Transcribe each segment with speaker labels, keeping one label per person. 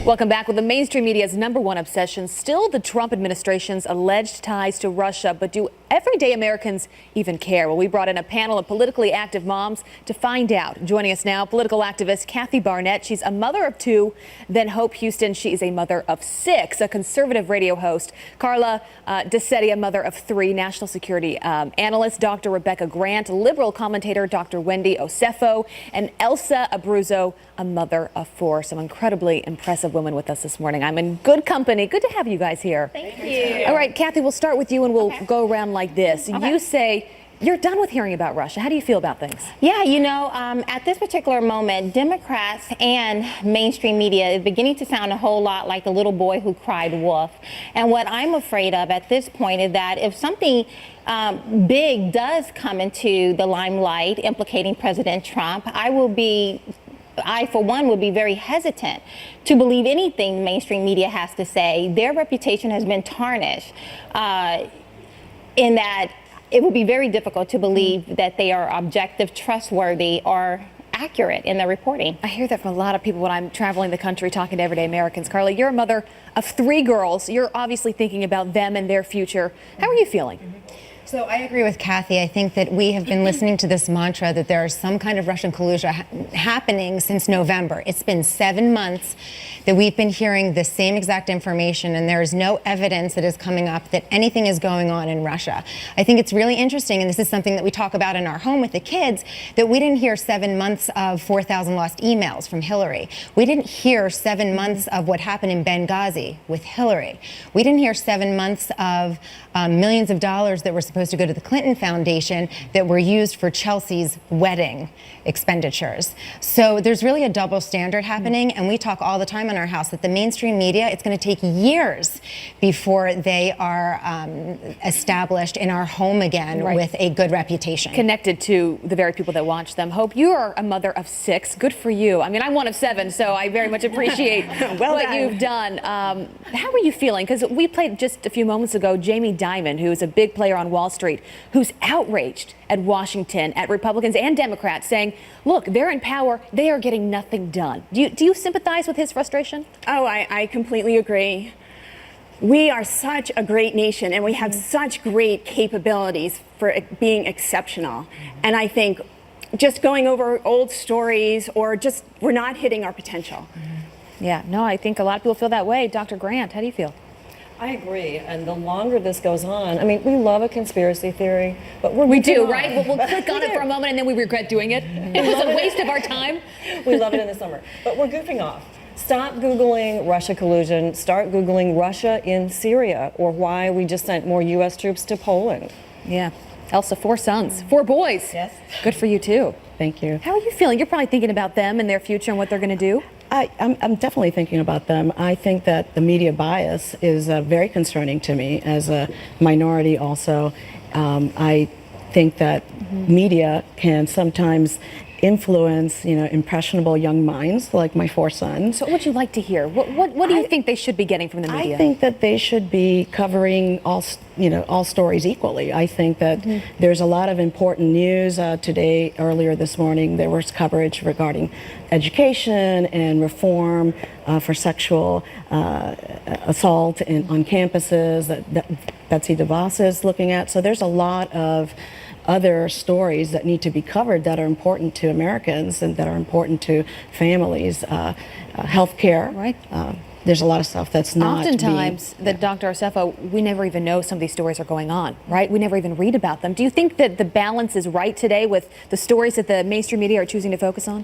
Speaker 1: Welcome back. With the mainstream media's #1 obsession still the Trump administration's alleged ties to Russia, but do everyday Americans even care? Well, we brought in a panel of politically active moms to find out. Joining us now, political activist Kathy Barnett. She's a mother of 2. Then Hope Houston. She is a mother of 6. A conservative radio host, Carla DeSetti, a mother of 3. National security analyst, Dr. Rebecca Grant. Liberal commentator, Dr. Wendy Osefo. And Elsa Abruzzo, a mother of 4. Some incredibly impressive women with us this morning. I'm in good company. Good to have you guys here.
Speaker 2: Thank you.
Speaker 1: All right, Kathy, we'll start with you and we'll go around like this.
Speaker 2: Okay.
Speaker 1: You say you're done with hearing about Russia. How do you feel about things?
Speaker 2: Yeah, you know, at this particular moment, Democrats and mainstream media is beginning to sound a whole lot like the little boy who cried wolf. And what I'm afraid of at this point is that if something big does come into the limelight implicating President Trump, I, for one, would be very hesitant to believe anything mainstream media has to say. Their reputation has been tarnished in that it would be very difficult to believe that they are objective, trustworthy, or accurate in their reporting.
Speaker 1: I hear that from a lot of people when I'm traveling the country talking to everyday Americans. Carla, you're a mother of 3 girls. You're obviously thinking about them and their future. How are you feeling?
Speaker 3: So I agree with Kathy. I think that we have been listening to this mantra that there is some kind of Russian collusion happening since November. It's been 7 months that we've been hearing the same exact information, and there is no evidence that is coming up that anything is going on in Russia. I think it's really interesting, and this is something that we talk about in our home with the kids, that we didn't hear 7 months of 4,000 lost emails from Hillary. We didn't hear 7 months of what happened in Benghazi with Hillary. We didn't hear 7 months of millions of dollars that were supposed to go to the Clinton Foundation that were used for Chelsea's wedding expenditures. So there's really a double standard happening, and we talk all the time in our house that the mainstream media, it's going to take years before they are established in our home again with a good reputation.
Speaker 1: Connected to the very people that watch them. Hope, you are a mother of 6. Good for you. I mean, I'm one of 7, so I very much appreciate what you've done. How are you feeling? Because we played just a few moments ago Jamie Dimon, who is a big player on Wall Street, who's outraged at Washington, at Republicans and Democrats, saying, look, they're in power, they are getting nothing done. Do you sympathize with his frustration?
Speaker 4: Oh, I completely agree. We are such a great nation, and we have such great capabilities for being exceptional. And I think just going over old stories or just we're not hitting our potential.
Speaker 1: Yeah, no, I think a lot of people feel that way. Dr. Grant, how do you feel?
Speaker 5: I agree, and the longer this goes on, I mean, we love a conspiracy theory, but
Speaker 1: we do, right? We'll click on it for a moment and then we regret doing it. It was a waste of our time.
Speaker 5: We love it in the summer, but we're goofing off. Stop Googling Russia collusion, start Googling Russia in Syria, or why we just sent more U.S. troops to Poland.
Speaker 1: Yeah. Elsa, 4 sons, 4 boys.
Speaker 5: Yes.
Speaker 1: Good for you, too.
Speaker 5: Thank you.
Speaker 1: How are you feeling? You're probably thinking about them and their future and what they're going to do.
Speaker 6: I'm definitely thinking about them. I think that the media bias is very concerning to me as a minority also. I think that media can sometimes influence, impressionable young minds like my 4 sons.
Speaker 1: So what would you like to hear? What do you think they should be getting from the media?
Speaker 6: I think that they should be covering all stories equally. I think that there's a lot of important news today. Earlier this morning, there was coverage regarding education and reform for sexual assault on campuses that Betsy DeVos is looking at. So there's a lot of other stories that need to be covered that are important to Americans and that are important to families. Healthcare.
Speaker 1: Right.
Speaker 6: There's a lot of stuff that's not
Speaker 1: Oftentimes, Dr. Osefo, we never even know some of these stories are going on, right? We never even read about them. Do you think that the balance is right today with the stories that the mainstream media are choosing to focus on?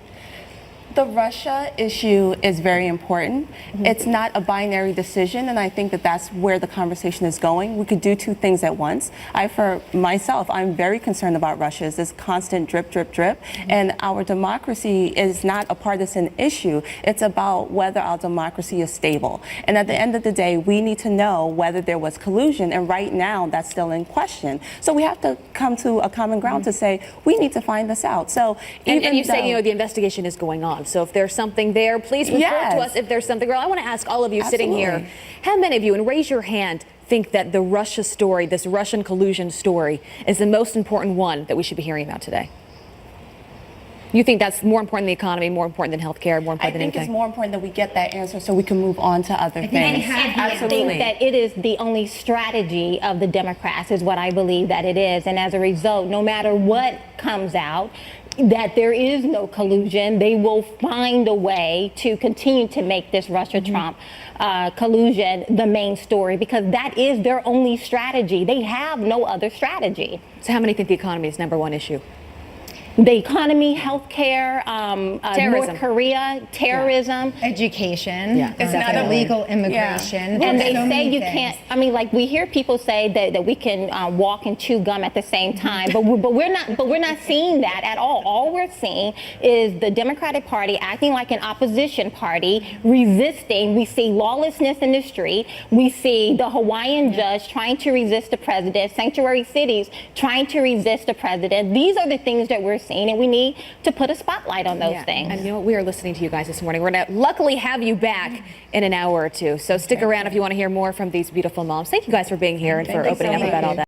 Speaker 4: The Russia issue is very important. It's not a binary decision, and I think that that's where the conversation is going. We could do 2 things at once. For myself, I'm very concerned about Russia. It's this constant drip, drip, drip, and our democracy is not a partisan issue. It's about whether our democracy is stable. And at the end of the day, we need to know whether there was collusion, and right now that's still in question. So we have to come to a common ground to say, we need to find this out. So
Speaker 1: and you say, the investigation is going on. So if there's something there, please refer to us if there's something. Girl, I want to ask all of you sitting here, how many of you, and raise your hand, think that the Russia story, this Russian collusion story, is the most important one that we should be hearing about today? You think that's more important than the economy, more important than healthcare, more important
Speaker 4: I
Speaker 1: than
Speaker 4: think
Speaker 1: anything?
Speaker 4: it's more important that we get that answer so we can move on to other things.
Speaker 2: I think that it is the only strategy of the Democrats, is what I believe that it is. And as a result, no matter what comes out, that there is no collusion, they will find a way to continue to make this Russia-Trump collusion the main story, because that is their only strategy. They have no other strategy.
Speaker 1: So how many think the economy is number one issue?
Speaker 2: The economy, healthcare,
Speaker 1: Terrorism.
Speaker 2: North Korea, terrorism.
Speaker 3: Education,
Speaker 1: Yeah,
Speaker 3: it's
Speaker 4: not a-
Speaker 3: illegal immigration.
Speaker 2: And they
Speaker 3: So
Speaker 2: say
Speaker 3: many
Speaker 2: you
Speaker 3: things.
Speaker 2: can't. I mean, like we hear people say that we can walk and chew gum at the same time, but we're not. But we're not seeing that at all. All we're seeing is the Democratic Party acting like an opposition party, resisting. We see lawlessness in the street. We see the Hawaiian judge trying to resist the president. Sanctuary cities trying to resist the president. These are the things that we're seeing, and we need to put a spotlight on those things.
Speaker 1: And you know what? We are listening to you guys this morning. We're going to luckily have you back in an hour or two. So stick around if you want to hear more from these beautiful moms. Thank you guys for being here and for opening up about all that.